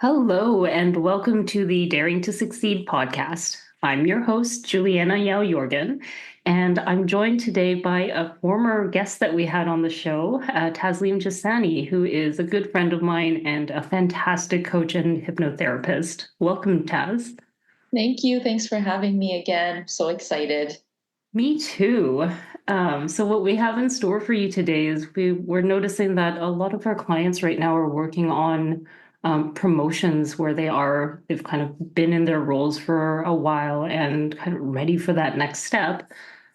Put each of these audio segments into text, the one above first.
Hello, and welcome to the Daring to Succeed podcast. I'm your host, Julianna Jorgen, and I'm joined today by a former guest that we had on the show, Tasleem Jessani, who is a good friend of mine and a fantastic coach and hypnotherapist. Welcome, Taz. Thank you. Thanks for having me again. So excited. Me too. So what we have in store for you today is we're noticing that a lot of our clients right now are working on promotions where they've kind of been in their roles for a while and kind of ready for that next step.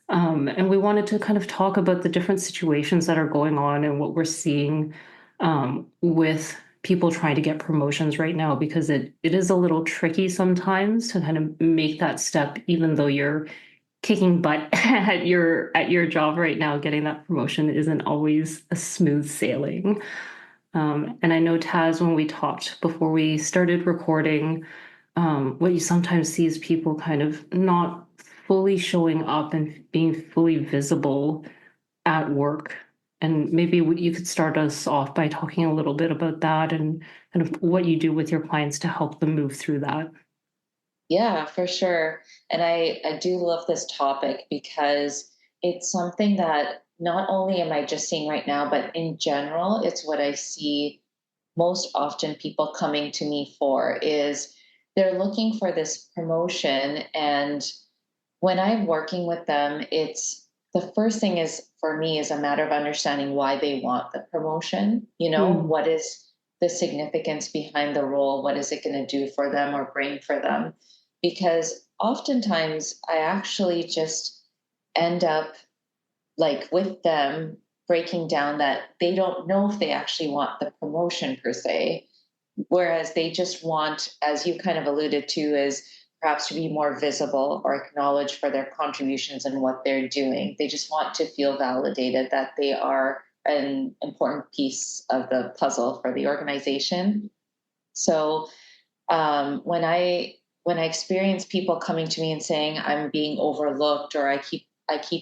And we wanted to kind of talk about the different situations that are going on and what we're seeing with people trying to get promotions right now, because it is a little tricky sometimes to kind of make that step, even though you're kicking butt at your job right now. Getting that promotion isn't always a smooth sailing. And I know, Taz, when we talked before we started recording, what you sometimes see is people kind of not fully showing up and being fully visible at work. And maybe you could start us off by talking a little bit about that and kind of what you do with your clients to help them move through that. Yeah, for sure. And I do love this topic because it's something that not only am I just seeing right now, but in general, it's what I see most often people coming to me for is they're looking for this promotion. And when I'm working with them, it's the first thing is for me is a matter of understanding why they want the promotion. Mm, What is the significance behind the role? What is it going to do for them or bring for them? Because oftentimes I actually just end up like with them breaking down that they don't know if they actually want the promotion per se, whereas they just want, as you kind of alluded to, is perhaps to be more visible or acknowledged for their contributions and what they're doing. They just want to feel validated that they are an important piece of the puzzle for the organization. So when I experience people coming to me and saying I'm being overlooked or I keep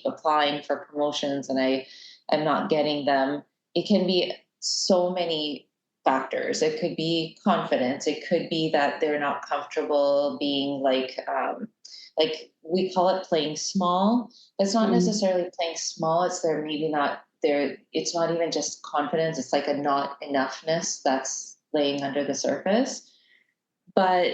applying for promotions and I am not getting them, it can be so many factors. It could be confidence. It could be that they're not comfortable being like we call it playing small. It's not mm, necessarily playing small. It's they're maybe not there. It's not even just confidence. It's like a not enoughness that's laying under the surface. But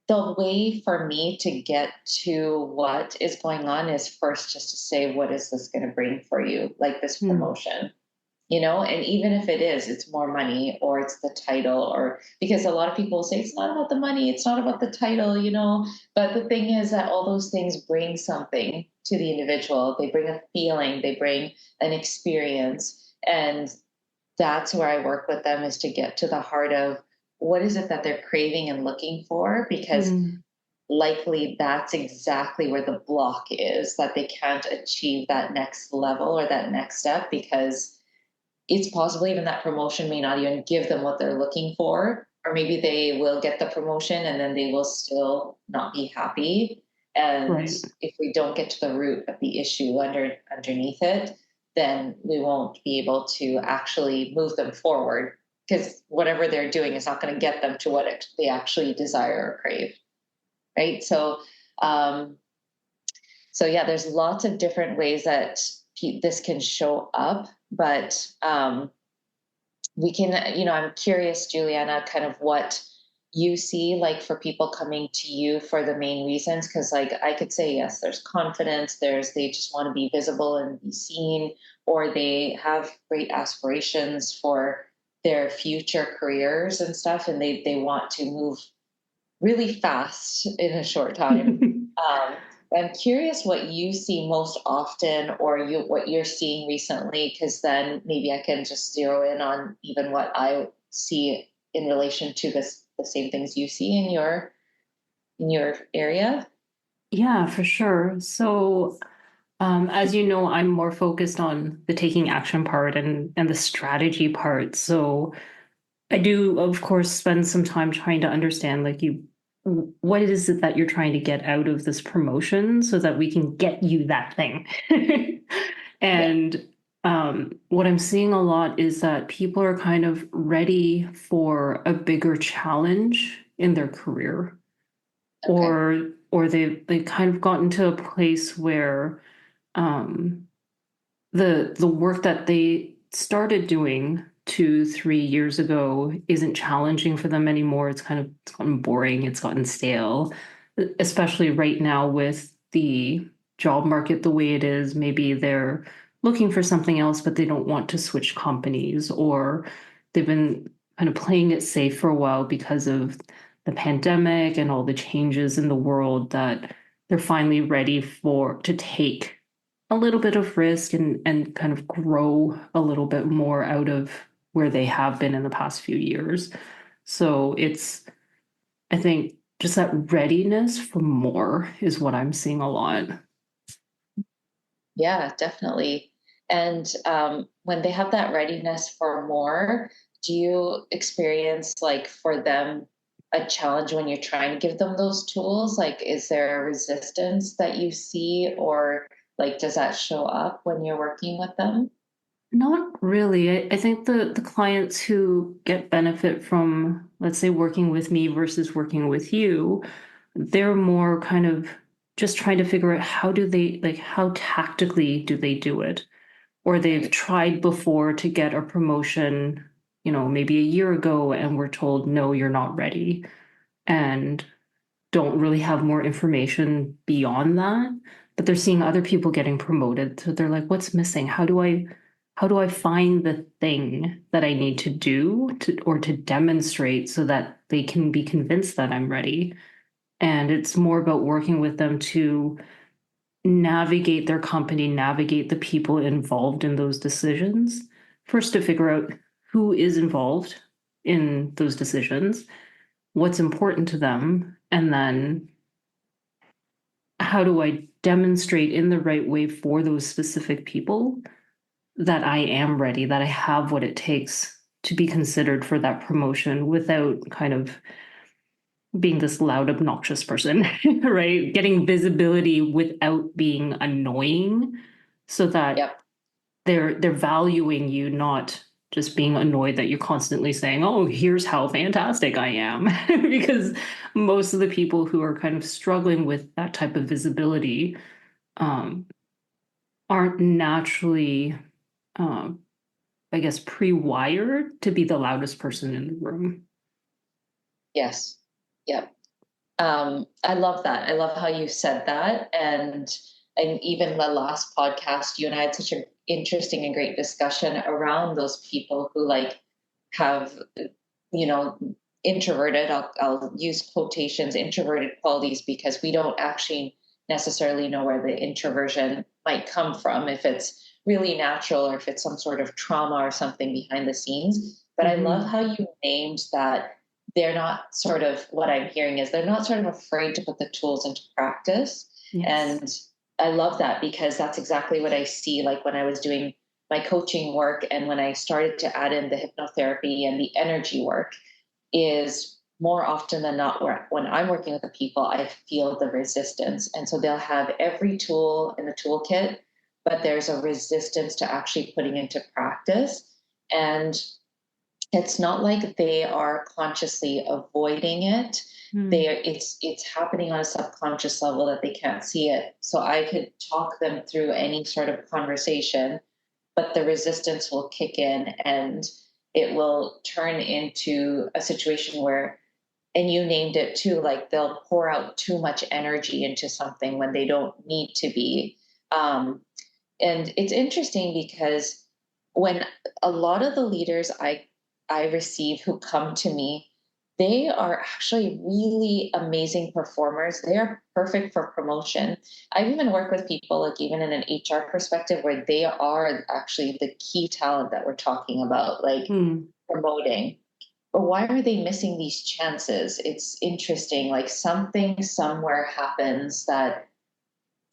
the way for me to get to what is going on is first just to say, what is this going to bring for you? Like this mm. promotion, and even if it is, it's more money or it's the title, or because a lot of people say it's not about the money, it's not about the title. But the thing is that all those things bring something to the individual. They bring a feeling, they bring an experience. And that's where I work with them is to get to the heart of what is it that they're craving and looking for, because Mm. likely that's exactly where the block is, that they can't achieve that next level or that next step because it's possible even that promotion may not even give them what they're looking for, or maybe they will get the promotion and then they will still not be happy. And Right. if we don't get to the root of the issue underneath it, then we won't be able to actually move them forward, because whatever they're doing is not going to get them to what they actually desire or crave, right? Um, so yeah, there's lots of different ways that this can show up, but we can, I'm curious, Juliana, kind of what you see like for people coming to you for the main reasons. Cause like I could say, yes, there's confidence, they just want to be visible and be seen, or they have great aspirations for their future careers and stuff. And they want to move really fast in a short time. Um, I'm curious what you see most often, or what you're seeing recently, because then maybe I can just zero in on even what I see in relation to the same things you see in your area. Yeah, for sure. So, as you know, I'm more focused on the taking action part and the strategy part. So I do, of course, spend some time trying to understand, like, what is it that you're trying to get out of this promotion so that we can get you that thing. Yeah. And What I'm seeing a lot is that people are kind of ready for a bigger challenge in their career, Okay. or they've kind of gotten to a place where um, the work that they started doing 2, 3 years ago isn't challenging for them anymore. It's gotten boring, it's gotten stale, especially right now with the job market the way it is. Maybe they're looking for something else, but they don't want to switch companies, or they've been kind of playing it safe for a while because of the pandemic and all the changes in the world, that they're finally ready for to take a little bit of risk and kind of grow a little bit more out of where they have been in the past few years. So it's, I think, just that readiness for more is what I'm seeing a lot. Yeah, definitely. And when they have that readiness for more, do you experience like for them a challenge when you're trying to give them those tools? Like, is there a resistance that you see, or like, does that show up when you're working with them? Not really. I think the clients who get benefit from, let's say, working with me versus working with you, they're more kind of just trying to figure out how do they, like, how tactically do they do it? Or they've Right. tried before to get a promotion, maybe a year ago, and we're told, no, you're not ready, and don't really have more information beyond that. But they're seeing other people getting promoted. So they're like, what's missing? How do I find the thing that I need to do or to demonstrate so that they can be convinced that I'm ready? And it's more about working with them to navigate their company, navigate the people involved in those decisions. First, to figure out who is involved in those decisions, what's important to them, and then how do I demonstrate in the right way for those specific people that I am ready, that I have what it takes to be considered for that promotion without kind of being this loud, obnoxious person, right? Getting visibility without being annoying so that Yep. they're valuing you, not just being annoyed that you're constantly saying, "Oh, here's how fantastic I am." Because most of the people who are kind of struggling with that type of visibility um, aren't naturally, um, I guess, pre-wired to be the loudest person in the room. Yes. Yep. I love that. I love how you said that, and even the last podcast, you and I had such an interesting and great discussion around those people who like have, you know, introverted. I'll use quotations, introverted qualities, because we don't actually necessarily know where the introversion might come from, if it's really natural or if it's some sort of trauma or something behind the scenes. But I love Mhm. how you named that they're not sort of, what I'm hearing is they're not sort of afraid to put the tools into practice. Yes. And I love that, because that's exactly what I see. Like when I was doing my coaching work and when I started to add in the hypnotherapy and the energy work, is more often than not where when I'm working with the people, I feel the resistance. And so they'll have every tool in the toolkit, but there's a resistance to actually putting into practice. And it's not like they are consciously avoiding it. Mm. It's happening on a subconscious level that they can't see it. So I could talk them through any sort of conversation, but the resistance will kick in and it will turn into a situation where, and you named it too, like they'll pour out too much energy into something when they don't need to be. Um, and it's interesting because when a lot of the leaders I receive who come to me, they are actually really amazing performers. They are perfect for promotion. I've even worked with people, like even in an HR perspective, where they are actually the key talent that we're talking about, like Mm. promoting. But why are they missing these chances? It's interesting. Like something somewhere happens that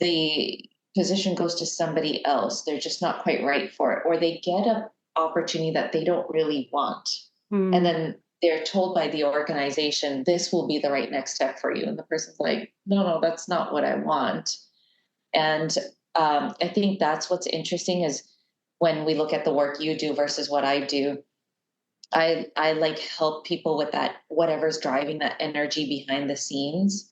the position goes to somebody else. They're just not quite right for it, or they get an opportunity that they don't really want. And Mm. then they're told by the organization, this will be the right next step for you. And the person's like, no, no, that's not what I want. And I think that's what's interesting is when we look at the work you do versus what I do, I like help people with that, whatever's driving that energy behind the scenes.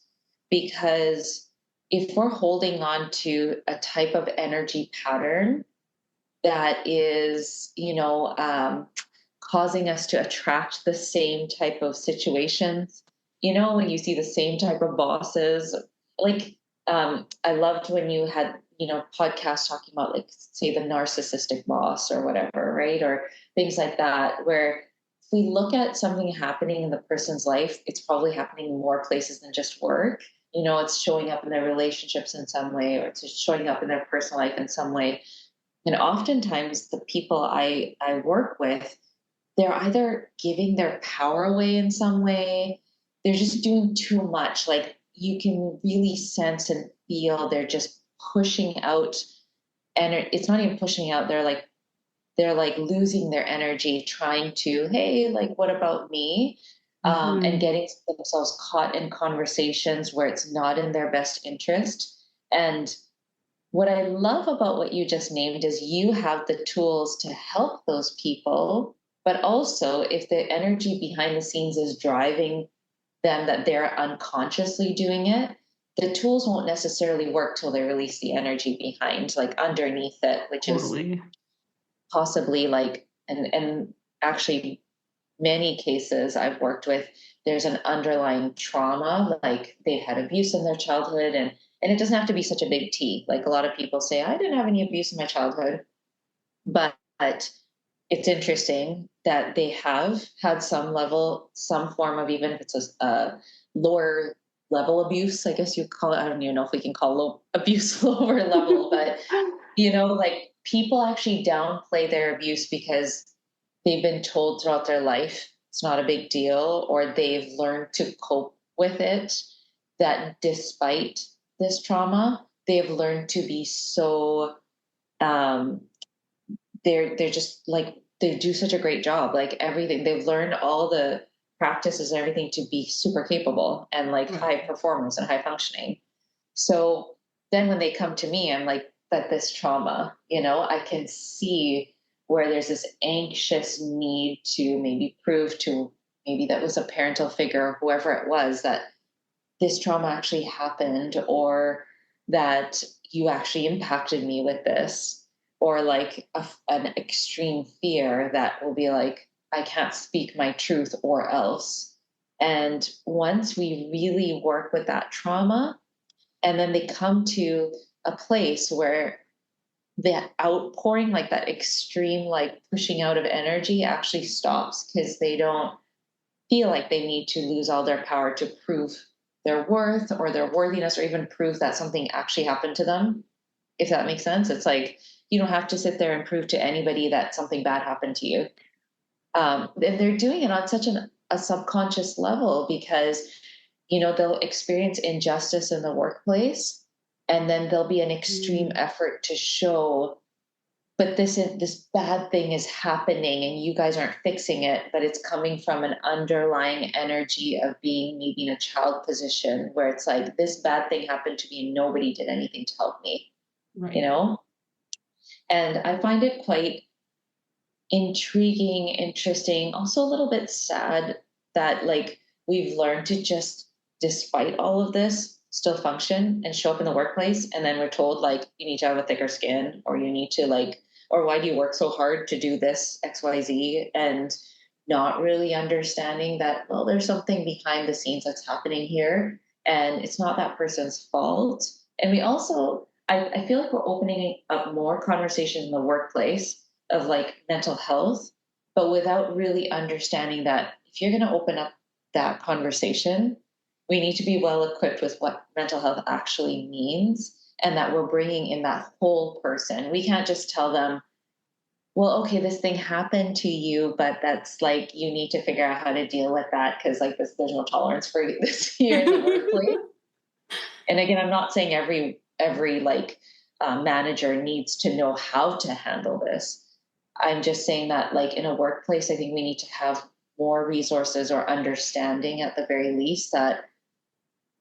Because if we're holding on to a type of energy pattern that is, causing us to attract the same type of situations, when you see the same type of bosses, like, I loved when you had, podcasts talking about, like, say, the narcissistic boss or whatever, right? Or things like that, where if we look at something happening in the person's life, it's probably happening in more places than just work. It's showing up in their relationships in some way, or it's showing up in their personal life in some way. And oftentimes the people I work with, they're either giving their power away in some way, they're just doing too much. Like, you can really sense and feel they're just pushing out, and it's not even pushing out, they're like losing their energy trying to, hey, like, what about me? And Mhm. getting themselves caught in conversations where it's not in their best interest. And what I love about what you just named is you have the tools to help those people, but also if the energy behind the scenes is driving them, that they're unconsciously doing it, the tools won't necessarily work till they release the energy behind, like underneath it, which is Totally. possibly like, and actually many cases I've worked with, there's an underlying trauma, like they've had abuse in their childhood, and it doesn't have to be such a big T. Like, a lot of people say, I didn't have any abuse in my childhood, but it's interesting that they have had some level, some form of, even if it's a lower level abuse, I guess you call it. I don't even know if we can call low abuse lower level, but like, people actually downplay their abuse because they've been told throughout their life it's not a big deal, or they've learned to cope with it, that despite this trauma, they've learned to be so, um, they're just like, they do such a great job, like everything they've learned, all the practices and everything, to be super capable and like high Right. performance and high functioning. So then when they come to me, I'm like, but this trauma, I can see where there's this anxious need to maybe prove to, maybe that was a parental figure, whoever it was, that this trauma actually happened, or that you actually impacted me with this, or like an extreme fear that will be like, I can't speak my truth or else. And once we really work with that trauma, and then they come to a place where the outpouring, like that extreme, like pushing out of energy, actually stops, because they don't feel like they need to lose all their power to prove their worth or their worthiness, or even prove that something actually happened to them. If that makes sense, it's like, you don't have to sit there and prove to anybody that something bad happened to you. And they're doing it on such a subconscious level, because they'll experience injustice in the workplace, and then there'll be an extreme Mm. effort to show, but this bad thing is happening and you guys aren't fixing it, but it's coming from an underlying energy of being maybe in a child position, where it's like, this bad thing happened to me and nobody did anything to help me you Right. know and I find it quite intriguing, interesting, also a little bit sad that, like, we've learned to just, despite all of this, still function and show up in the workplace. And then we're told, like, you need to have a thicker skin, or you need to, like, or why do you work so hard to do this XYZ, and not really understanding that, well, there's something behind the scenes that's happening here, and it's not that person's fault. And we also, I feel like we're opening up more conversations in the workplace of, like, mental health, but without really understanding that if you're going to open up that conversation, we need to be well equipped with what mental health actually means, and that we're bringing in that whole person. We can't just tell them, well, okay, this thing happened to you, but that's like, you need to figure out how to deal with that, because, like, there's no tolerance for this here in the workplace. And again, I'm not saying every like, manager needs to know how to handle this. I'm just saying that, like, in a workplace, I think we need to have more resources or understanding, at the very least, that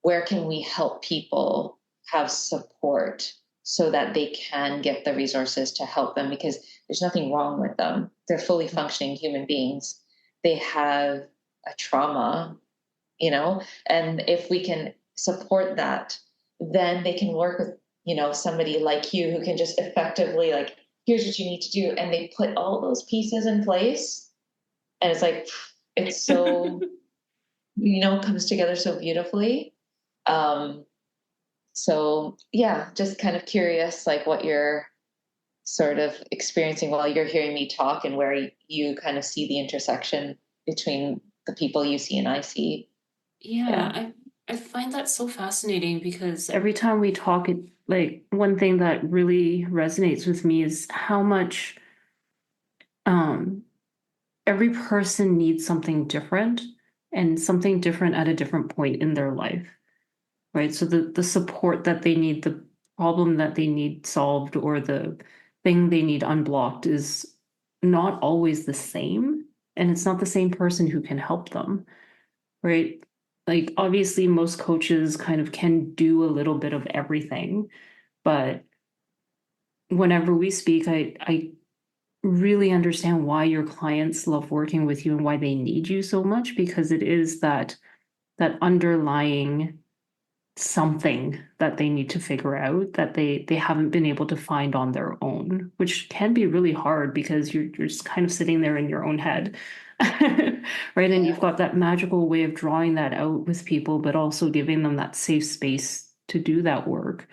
where can we help people have support, so that they can get the resources to help them, because there's nothing wrong with them. They're fully functioning human beings. They have a trauma, and if we can support that, then they can work with, somebody like you who can just effectively, like, here's what you need to do. And they put all those pieces in place. And it's like, it's so, comes together so beautifully. Um, so yeah, just kind of curious, like what you're sort of experiencing while you're hearing me talk, and where you kind of see the intersection between the people you see and I see. Yeah, Yeah. I find that so fascinating because every time we talk, it like one thing that really resonates with me is how much um every person needs something different and something different at a different point in their life, right? So the support that they need, the problem that they need solved, or the thing they need unblocked is not always the same, and it's not the same person who can help them, right? Like obviously most coaches kind of can do a little bit of everything, but whenever we speak, I really understand why your clients love working with you and why they need you so much, because it is that underlying something that they need to figure out that they haven't been able to find on their own, which can be really hard because you're just kind of sitting there in your own head. Right, and you've Yeah. got that magical way of drawing that out with people, but also giving them that safe space to do that work.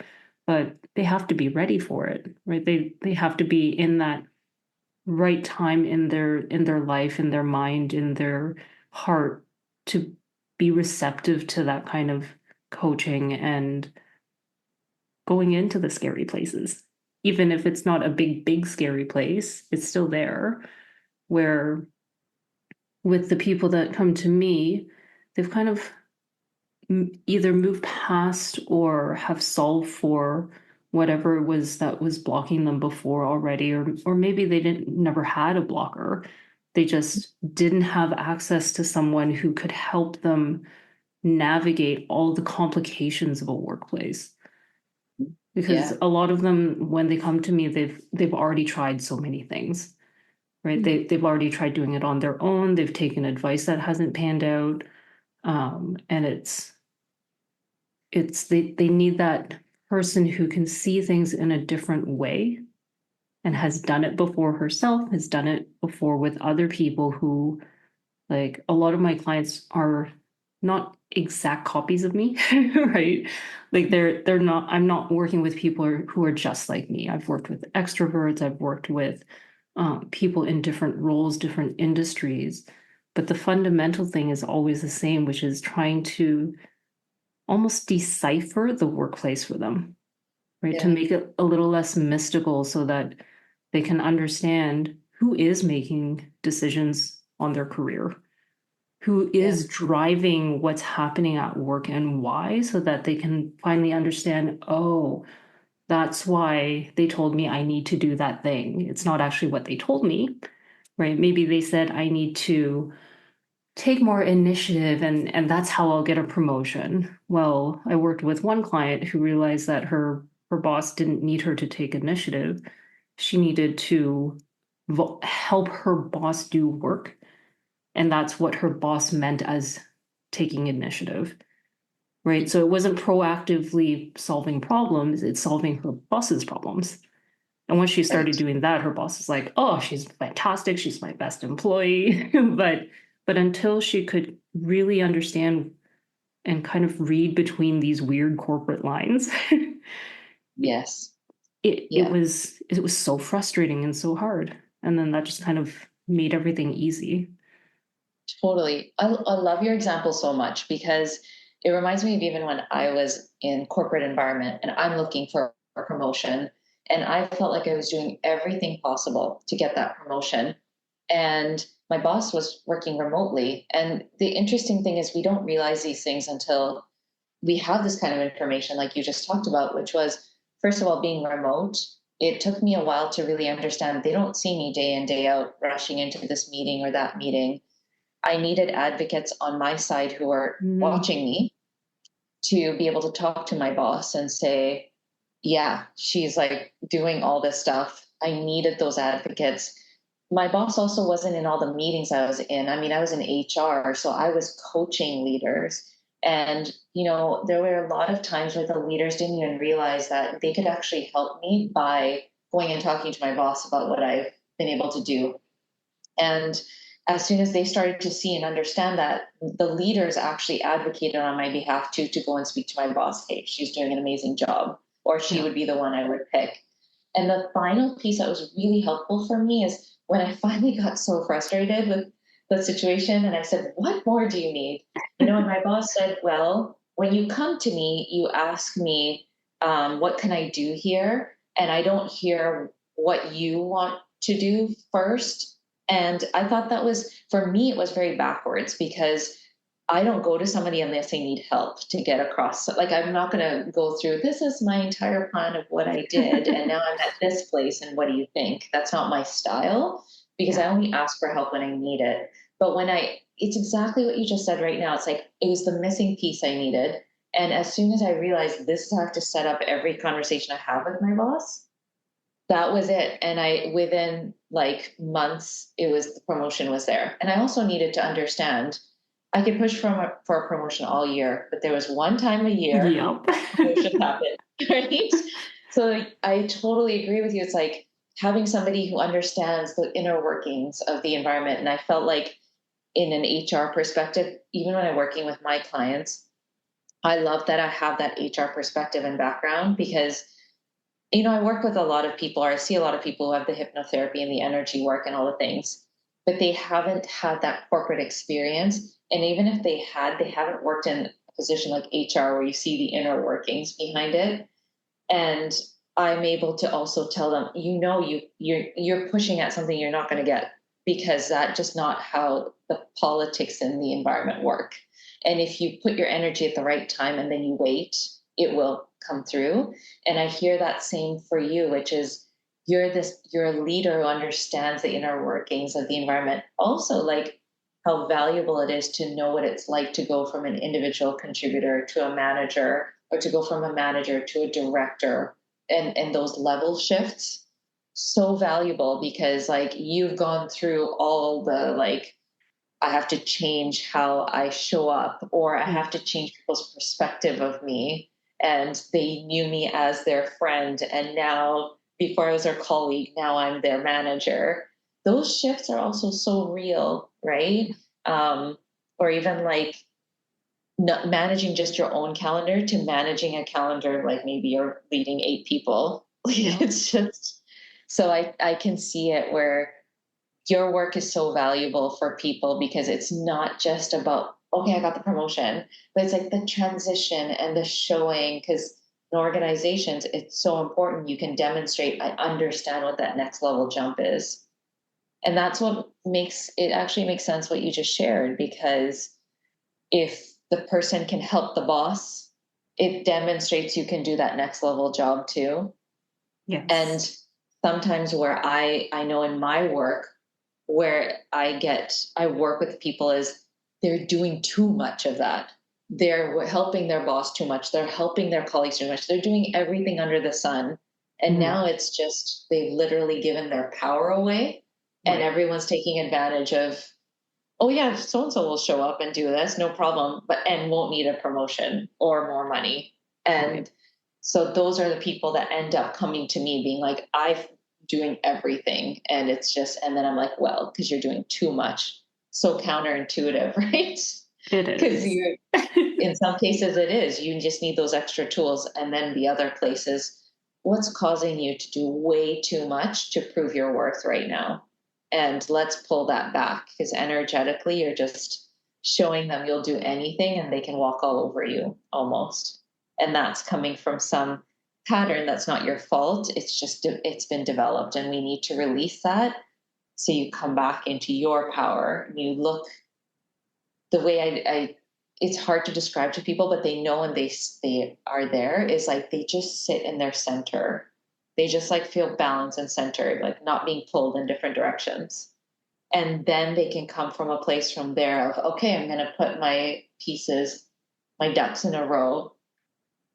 But they have to be ready for it, right? They have to be in that right time in their life, in their mind, in their heart, to be receptive to that kind of coaching and going into the scary places. Even if it's not a big scary place, it's still there. Where with the people that come to me, they've kind of either moved past or have solved for whatever it was that was blocking them before already, or maybe they didn't never had a blocker. They just didn't have access to someone who could help them navigate all the complications of a workplace. Because Yeah. a lot of them, when they come to me, they've already tried so many things, right? They've already tried doing it on their own. They've taken advice that hasn't panned out, and it's they need that person who can see things in a different way and has done it before herself, has done it before with other people who, like, a lot of my clients are not exact copies of me, right? Like they're not, I'm not working with people who are just like me. I've worked with extroverts, I've worked with people in different roles, different industries. But the fundamental thing is always the same, which is trying to almost decipher the workplace for them, right? To Yeah. make it a little less mystical so that they can understand who is making decisions on their career, who Yeah. is driving what's happening at work and why, so that they can finally understand, oh, that's why they told me I need to do that thing. It's not actually what they told me, right? Maybe they said I need to take more initiative and that's how I'll get a promotion. Well, I worked with one client who realized that her boss didn't need her to take initiative. She needed to help her boss do work, and that's what her boss meant as taking initiative, right? So it wasn't proactively solving problems, it's solving her boss's problems. And once she started Right. doing that, her boss was like, "Oh, she's fantastic. She's my best employee." But until she could really understand and kind of read between these weird corporate lines, Yes. it Yeah. was so frustrating and so hard. And then that just kind of made everything easy. Totally. I love your example so much, because it reminds me of even when I was in corporate environment and I'm looking for a promotion, and I felt like I was doing everything possible to get that promotion. And my boss was working remotely. And the interesting thing is we don't realize these things until we have this kind of information like you just talked about, which was, first of all, being remote. It took me a while to really understand they don't see me day in, day out rushing into this meeting or that meeting. I needed advocates on my side who are Mhm. watching me to be able to talk to my boss and say, yeah, she's like doing all this stuff. I needed those advocates. My boss also wasn't in all the meetings I was in. I mean, I was in HR, so I was coaching leaders. And, there were a lot of times where the leaders didn't even realize that they could actually help me by going and talking to my boss about what I've been able to do. And as soon as they started to see and understand that, the leaders actually advocated on my behalf to go and speak to my boss. Hey, she's doing an amazing job, or she Yeah. would be the one I would pick. And the final piece that was really helpful for me is when I finally got so frustrated with the situation and I said, what more do you need? And my boss said, well, when you come to me, you ask me, what can I do here? And I don't hear what you want to do first. And I thought that was, for me, it was very backwards because I don't go to somebody unless they need help to get across. Like, I'm not going to go through, this is my entire plan of what I did. And now I'm at this place. And what do you think? That's not my style because Yeah. I only ask for help when I need it. But it's exactly what you just said right now. It's like, it was the missing piece I needed. And as soon as I realized this is how I have to set up every conversation I have with my boss, that was it. And within like months, the promotion was there. And I also needed to understand I could push for a promotion all year, but there was one time a year Yep. promotion happened, right? So like, I totally agree with you. It's like having somebody who understands the inner workings of the environment. And I felt like in an HR perspective, even when I'm working with my clients, I love that I have that HR perspective and background because I work with a lot of people, or I see a lot of people who have the hypnotherapy and the energy work and all the things, but they haven't had that corporate experience. And even if they haven't worked in a position like HR where you see the inner workings behind it. And I'm able to also tell them, you're pushing at something you're not going to get because that's just not how the politics in the environment work. And if you put your energy at the right time and then you wait, it will come through. And I hear that same for you, which is you're a leader who understands the inner workings of the environment. Also, like how valuable it is to know what it's like to go from an individual contributor to a manager, or to go from a manager to a director, and those level shifts. So valuable because like you've gone through all the like, I have to change how I show up, or I have to change people's perspective of me. And they knew me as their friend. And now, before I was their colleague, now I'm their manager. Those shifts are also so real, right? Or even like not managing just your own calendar to managing a calendar, like maybe you're leading 8 people. Yeah. It's just, so I can see it where your work is so valuable for people because it's not just about, okay, I got the promotion, but it's like the transition and the showing. Because in organizations, it's so important. You can demonstrate, I understand what that next level jump is. And that's what makes it actually makes sense what you just shared, because if the person can help the boss, it demonstrates you can do that next level job too. Yes. And sometimes where I know in my work, where I work with people is they're doing too much of that. They're helping their boss too much. They're helping their colleagues too much. They're doing everything under the sun. And Mhm. now it's just they've literally given their power away, and Right. everyone's taking advantage of, oh yeah, so and so will show up and do this, no problem, but and won't need a promotion or more money. Right. And so those are the people that end up coming to me being like, I'm doing everything. And it's just, and then I'm like, well, because you're doing too much. So counterintuitive, right? It Because is. in some cases it is, you just need those extra tools. And then the other places, what's causing you to do way too much to prove your worth right now? And let's pull that back, because energetically you're just showing them you'll do anything and they can walk all over you almost. And that's coming from some pattern that's not your fault. It's just, it's been developed, and we need to release that. So you come back into your power and you look the way I it's hard to describe to people, but they know when they are there is like they just sit in their center. They just like feel balanced and centered, like not being pulled in different directions. And then they can come from a place from there of, okay, I'm going to put my pieces, my ducks in a row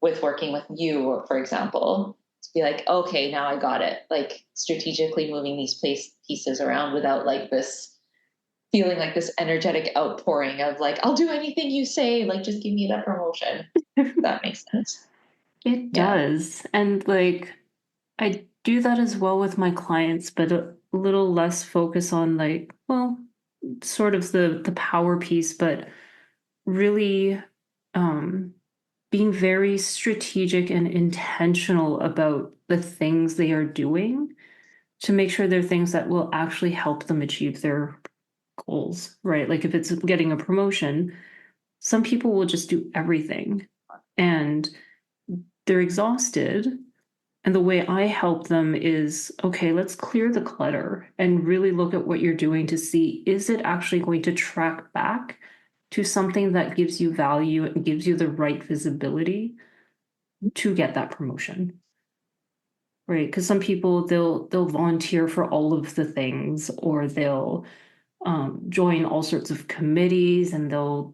with working with you, for example, to be like, okay, now I got it. Like strategically moving these pieces around without like this feeling like this energetic outpouring of like, I'll do anything you say, like just give me that promotion. That makes sense. It Yeah. does. And like I do that as well with my clients, but a little less focus on like, well, sort of the power piece, but really um being very strategic and intentional about the things they are doing to make sure they're things that will actually help them achieve their goals, right? Like if it's getting a promotion, some people will just do everything and they're exhausted. And the way I help them is okay, let's clear the clutter and really look at what you're doing to see is it actually going to track back to something that gives you value and gives you the right visibility to get that promotion, right? Because some people they'll volunteer for all of the things, or they'll join all sorts of committees, and they'll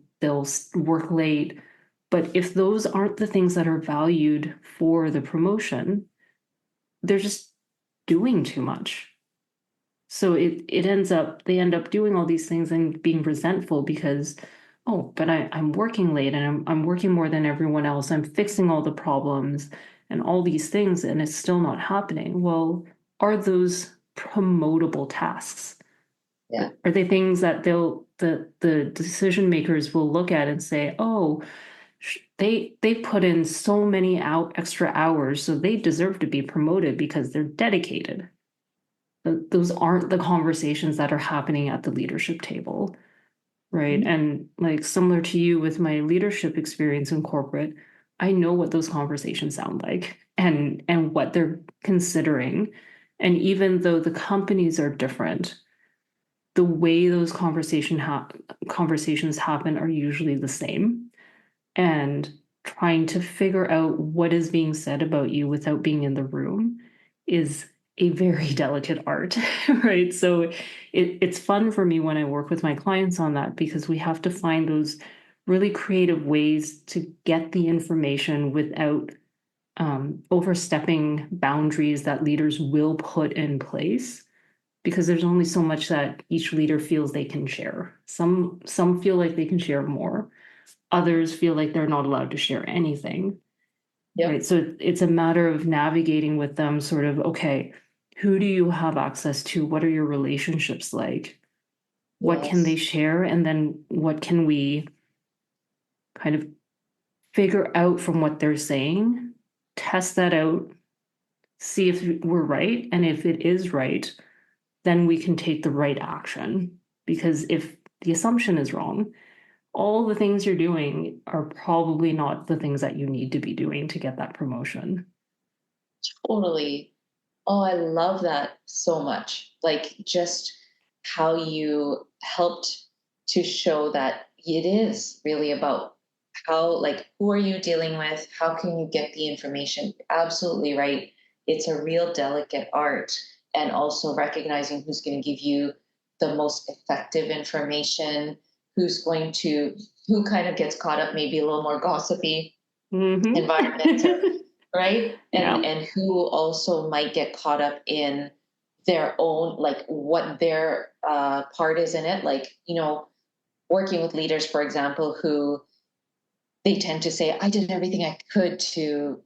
work late. But if those aren't the things that are valued for the promotion, they're just doing too much. So it ends up they end up doing all these things and being resentful because, oh, but I'm working late and I'm working more than everyone else. I'm fixing all the problems and all these things and it's still not happening. Well, are those promotable tasks? Yeah. Are they things that the decision makers will look at and say, oh, they put in so many extra hours, so they deserve to be promoted because they're dedicated. Those aren't the conversations that are happening at the leadership table, right? And like similar to you with my leadership experience in corporate, I know what those conversations sound like and what they're considering. And even though the companies are different, the way those conversations happen are usually the same. And trying to figure out what is being said about you without being in the room is a very delicate art, right? So it's fun for me when I work with my clients on that because we have to find those really creative ways to get the information without overstepping boundaries that leaders will put in place, because there's only so much that each leader feels they can share. Some feel like they can share more. Others feel like they're not allowed to share anything, right? Yep. So it's a matter of navigating with them, sort of, okay, who do you have access to? What are your relationships like? What can they Yes. share? And then what can we kind of figure out from what they're saying, test that out, see if we're right. And if it is right, then we can take the right action. Because if the assumption is wrong, all the things you're doing are probably not the things that you need to be doing to get that promotion. Totally. Oh, I love that so much. Like just how you helped to show that it is really about how, like, who are you dealing with? How can you get the information? Absolutely right. It's a real delicate art. And also recognizing who's going to give you the most effective information, who kind of gets caught up maybe a little more gossipy environments, or Mm-hmm. right, Yeah. and who also might get caught up in their own, like what their part is in it, like working with leaders, for example, who they tend to say, I did everything I could to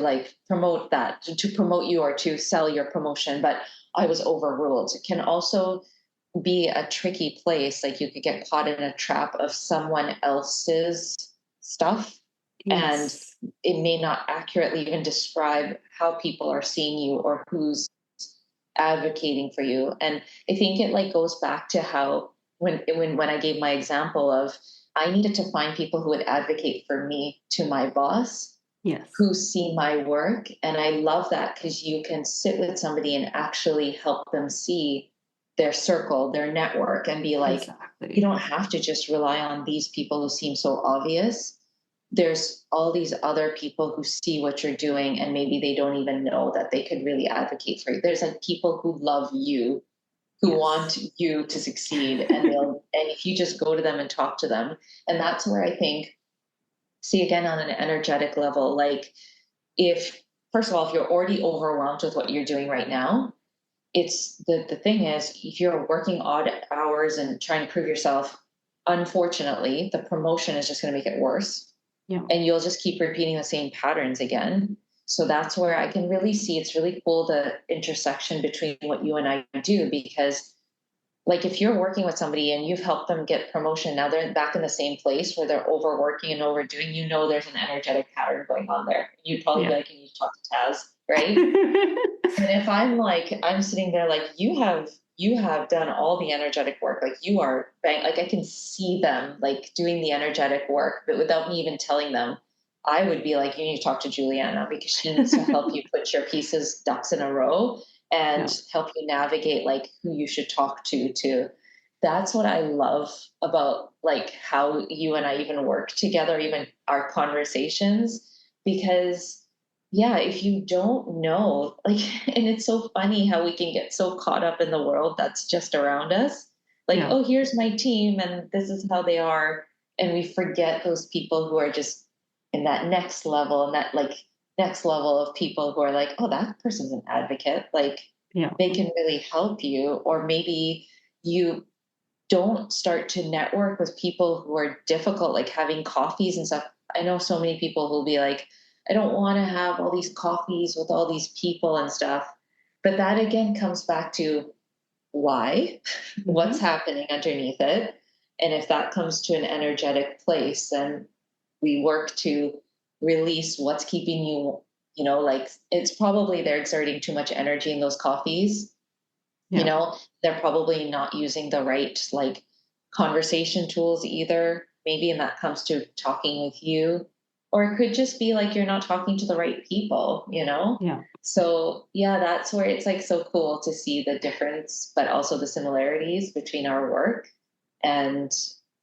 like promote that, to promote you or to sell your promotion, but I was overruled. It can also be a tricky place. Like you could get caught in a trap of someone else's stuff, and Yes. it may not accurately even describe how people are seeing you or who's advocating for you. And I think it like goes back to how when I gave my example of I needed to find people who would advocate for me to my boss, Yes. who see my work. And I love that because you can sit with somebody and actually help them see their circle, their network, and be like, you Exactly. don't have to just rely on these people who seem so obvious. There's all these other people who see what you're doing and maybe they don't even know that they could really advocate for you. There's like people who love you, who Yes. want you to succeed, and if you just go to them and talk to them. And that's where I think See, again, on an energetic level, like if, first of all, if you're already overwhelmed with what you're doing right now, it's the thing is, if you're working odd hours and trying to prove yourself, unfortunately, the promotion is just going to make it worse. Yeah. And you'll just keep repeating the same patterns again. So that's where I can really see it's really cool, the intersection between what you and I do, because like if you're working with somebody and you've helped them get promotion, now they're back in the same place where they're overworking and overdoing, there's an energetic pattern going on there. You'd probably be Yeah. like, can you talk to Taz, right? And if I'm like, I'm sitting there like, you have done all the energetic work, like you are like I can see them like doing the energetic work, but without me even telling them, I would be like, you need to talk to Juliana because she needs to help you put your pieces ducks in a row Yeah. and help you navigate like who you should talk to. That's what I love about like how you and I even work together, even our conversations, because yeah, if you don't know, like, and it's so funny how we can get so caught up in the world that's just around us. Like, Yeah. oh, here's my team and this is how they are. And we forget those people who are just in that next level, and that like next level of people who are like, oh, that person's an advocate. Like, Yeah. they can really help you. Or maybe you don't start to network with people who are difficult, like having coffees and stuff. I know so many people who'll be like, I don't want to have all these coffees with all these people and stuff. But that again comes back to why, what's Hmm. happening underneath it. And if that comes to an energetic place, then we work to release what's keeping you, like it's probably they're exerting too much energy in those coffees, Yeah. they're probably not using the right like conversation tools either, maybe, and that comes to talking with you. Or it could just be like you're not talking to the right people. Yeah. So yeah, that's where it's like so cool to see the difference but also the similarities between our work, and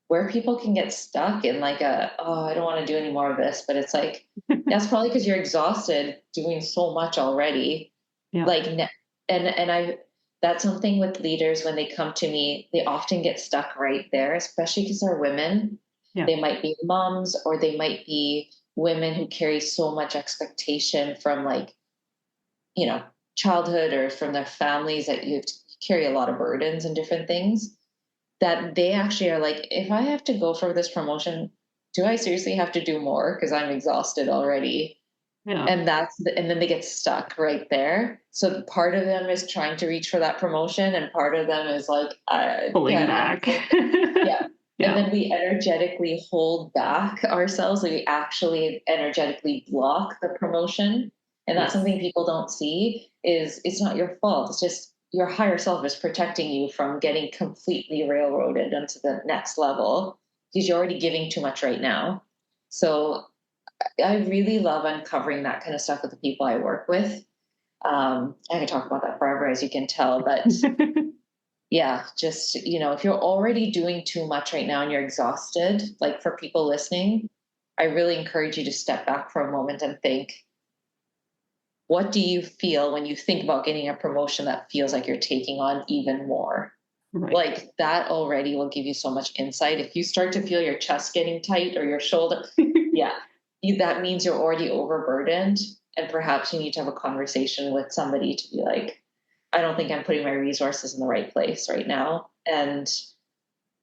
where people can get stuck in like oh, I don't want to do any more of this, but it's like that's probably because you're exhausted doing so much already, Yeah. like and I that's something with leaders. When they come to me, they often get stuck right there, especially because they're women. Yeah. They might be moms, or they might be women who carry so much expectation from like childhood or from their families, that you carry a lot of burdens and different things, that they actually are like, if I have to go for this promotion, do I seriously have to do more because I'm exhausted already? Yeah. And then they get stuck right there. So part of them is trying to reach for that promotion, and part of them is like, I Pulling can't back. handle it. Yeah. And Yeah. then we energetically hold back ourselves. We actually energetically block the promotion. And that's Yes. something people don't see, is it's not your fault. It's just your higher self is protecting you from getting completely railroaded onto the next level, because you're already giving too much right now. So I really love uncovering that kind of stuff with the people I work with. I can talk about that forever, as you can tell, but yeah, just, if you're already doing too much right now and you're exhausted, like for people listening, I really encourage you to step back for a moment and think, what do you feel when you think about getting a promotion that feels like you're taking on even more? Right. Like that already will give you so much insight. If you start to feel your chest getting tight or your shoulder, yeah, that means you're already overburdened. And perhaps you need to have a conversation with somebody to be like, I don't think I'm putting my resources in the right place right now. And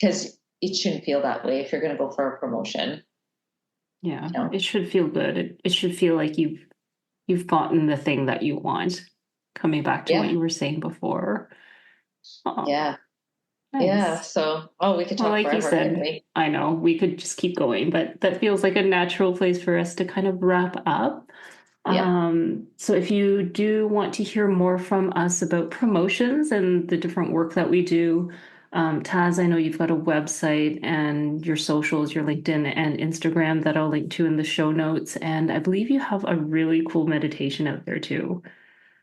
because it shouldn't feel that way if you're going to go for a promotion, Yeah. you know? It should feel good. It should feel like you've gotten the thing that you want. Coming back to what Yeah. you were saying before. Oh, Yeah. Yeah. nice. So, oh, we could Well, talk like you forever, couldn't said, we? I know we could just keep going, but that feels like a natural place for us to kind of wrap up. Yeah. So if you do want to hear more from us about promotions and the different work that we do, Taz, I know you've got a website and your socials, your LinkedIn and Instagram that I'll link to in the show notes. And I believe you have a really cool meditation out there too.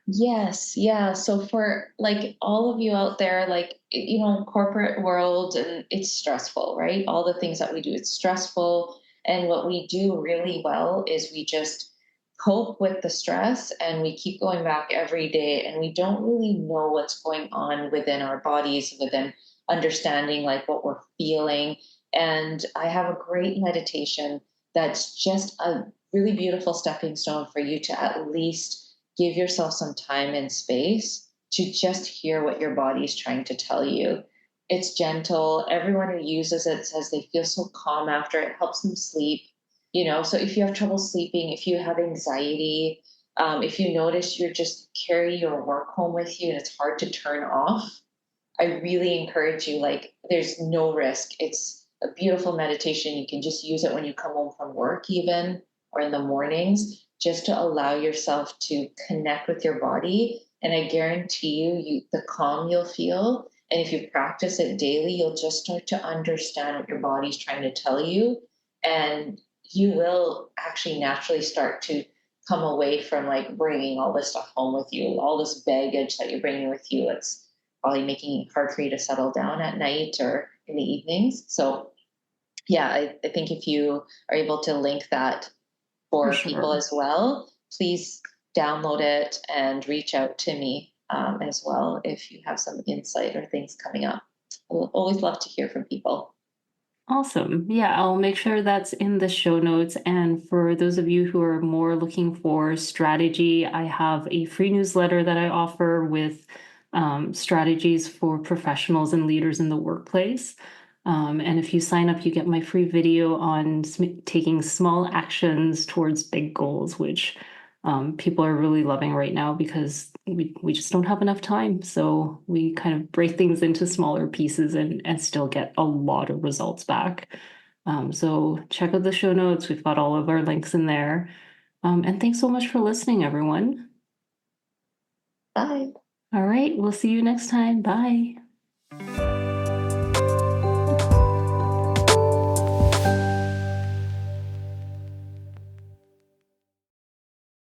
Yes, yeah. So for like all of you out there, like, corporate world, and it's stressful, right? All the things that we do, it's stressful. And what we do really well is we just cope with the stress and we keep going back every day, and we don't really know what's going on within our bodies, within understanding like what we're feeling. And I have a great meditation that's just a really beautiful stepping stone for you to at least give yourself some time and space to just hear what your body is trying to tell you. It's gentle. Everyone who uses it says they feel so calm after. It helps them sleep. So if you have trouble sleeping, if you have anxiety, if you notice you're just carry your work home with you and it's hard to turn off, I really encourage you, like, there's no risk. It's a beautiful meditation. You can just use it when you come home from work, even, or in the mornings, just to allow yourself to connect with your body. And I guarantee you, the calm you'll feel. And if you practice it daily, you'll just start to understand what your body's trying to tell you. And you will actually naturally start to come away from like bringing all this stuff home with you, all this baggage that you're bringing with you. It's probably making it hard for you to settle down at night or in the evenings. So, yeah, I think if you are able to link that For for people sure. as well, please download it and reach out to me as well if you have some insight or things coming up. I will always love to hear from people. Awesome. Yeah, I'll make sure that's in the show notes. And for those of you who are more looking for strategy, I have a free newsletter that I offer with strategies for professionals and leaders in the workplace. And if you sign up, you get my free video on taking small actions towards big goals, which people are really loving right now because we just don't have enough time. So we kind of break things into smaller pieces and still get a lot of results back. So check out the show notes. We've got all of our links in there. And thanks so much for listening, everyone. Bye. All right, we'll see you next time. Bye.